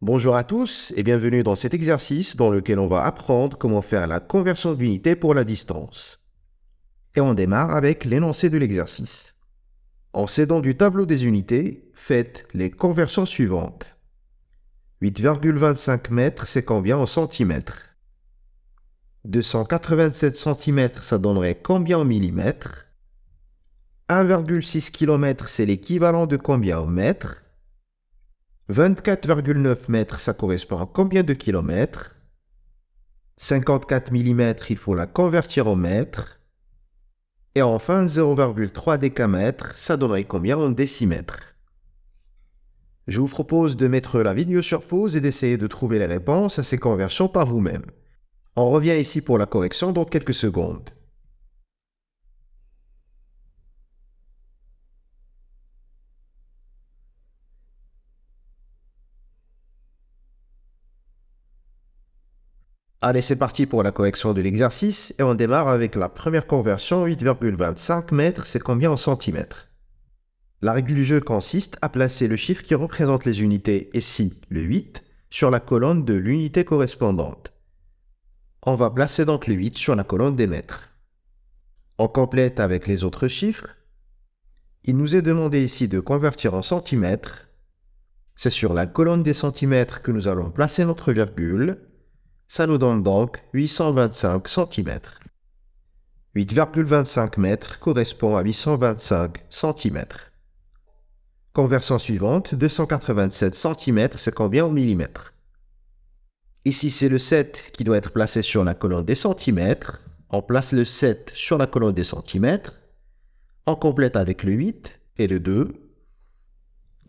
Bonjour à tous et bienvenue dans cet exercice dans lequel on va apprendre comment faire la conversion d'unité pour la distance. Et on démarre avec l'énoncé de l'exercice. En s'aidant du tableau des unités, faites les conversions suivantes. 8,25 mètres, c'est combien en centimètres? 287 cm, ça donnerait combien en millimètres? 1,6 km, c'est l'équivalent de combien en mètres? 24,9 mètres, ça correspond à combien de kilomètres? 54 mm, il faut la convertir en mètres. Et enfin, 0,3 décamètres, ça donnerait combien en décimètres? Je vous propose de mettre la vidéo sur pause et d'essayer de trouver les réponses à ces conversions par vous-même. On revient ici pour la correction dans quelques secondes. Allez, c'est parti pour la correction de l'exercice et on démarre avec la première conversion. 8,25 mètres, c'est combien en centimètres? La règle du jeu consiste à placer le chiffre qui représente les unités, ici le 8, sur la colonne de l'unité correspondante. On va placer donc le 8 sur la colonne des mètres. On complète avec les autres chiffres. Il nous est demandé ici de convertir en centimètres. C'est sur la colonne des centimètres que nous allons placer notre virgule. Ça nous donne donc 825 cm. 8,25 mètres correspond à 825 cm. Conversion suivante, 287 cm, c'est combien en millimètres? Ici, c'est le 7 qui doit être placé sur la colonne des centimètres. On place le 7 sur la colonne des centimètres. On complète avec le 8 et le 2.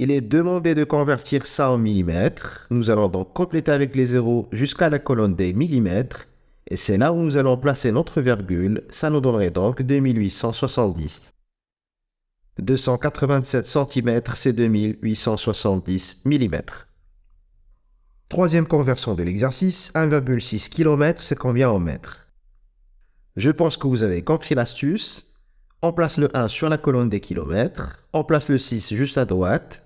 Il est demandé de convertir ça en millimètres. Nous allons donc compléter avec les zéros jusqu'à la colonne des millimètres. Et c'est là où nous allons placer notre virgule. Ça nous donnerait donc 2870. 287 cm, c'est 2870 mm. Troisième conversion de l'exercice, 1,6 km, c'est combien en mètres? Je pense que vous avez compris l'astuce. On place le 1 sur la colonne des kilomètres, on place le 6 juste à droite,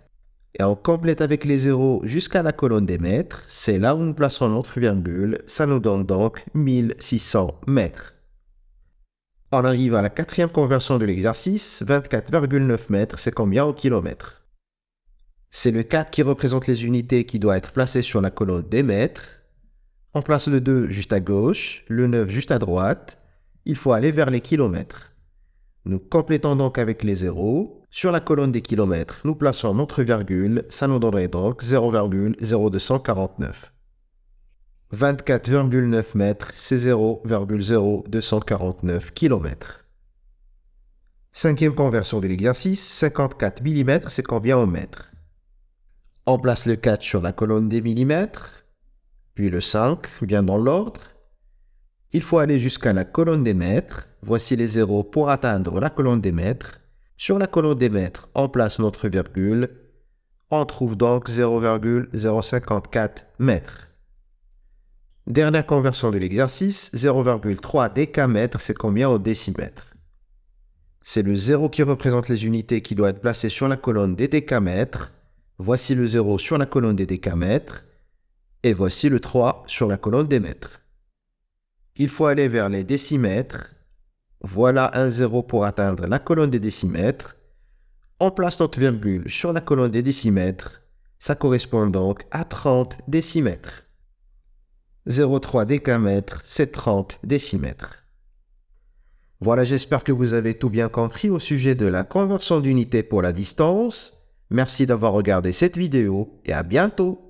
et on complète avec les zéros jusqu'à la colonne des mètres. C'est là où nous placerons notre virgule. Ça nous donne donc 1600 mètres. On arrive à la quatrième conversion de l'exercice. 24,9 mètres, c'est combien en kilomètres? C'est le 4 qui représente les unités qui doit être placé sur la colonne des mètres. On place le 2 juste à gauche, le 9 juste à droite. Il faut aller vers les kilomètres. Nous complétons donc avec les zéros. Sur la colonne des kilomètres, nous plaçons notre virgule. Ça nous donnerait donc 0,0249. 24,9 mètres, c'est 0,0249 km. Cinquième conversion de l'exercice, 54 mm, c'est combien en mètres? On place le 4 sur la colonne des millimètres, puis le 5, bien dans l'ordre. Il faut aller jusqu'à la colonne des mètres. Voici les zéros pour atteindre la colonne des mètres. Sur la colonne des mètres, on place notre virgule. On trouve donc 0,054 mètres. Dernière conversion de l'exercice, 0,3 décamètres, c'est combien en décimètres? C'est le 0 qui représente les unités qui doit être placé sur la colonne des décamètres. Voici le 0 sur la colonne des décamètres. Et voici le 3 sur la colonne des mètres. Il faut aller vers les décimètres. Voilà un 0 pour atteindre la colonne des décimètres. On place notre virgule sur la colonne des décimètres. Ça correspond donc à 30 décimètres. 0,3 décamètres, c'est 30 décimètres. Voilà, j'espère que vous avez tout bien compris au sujet de la conversion d'unité pour la distance. Merci d'avoir regardé cette vidéo et à bientôt.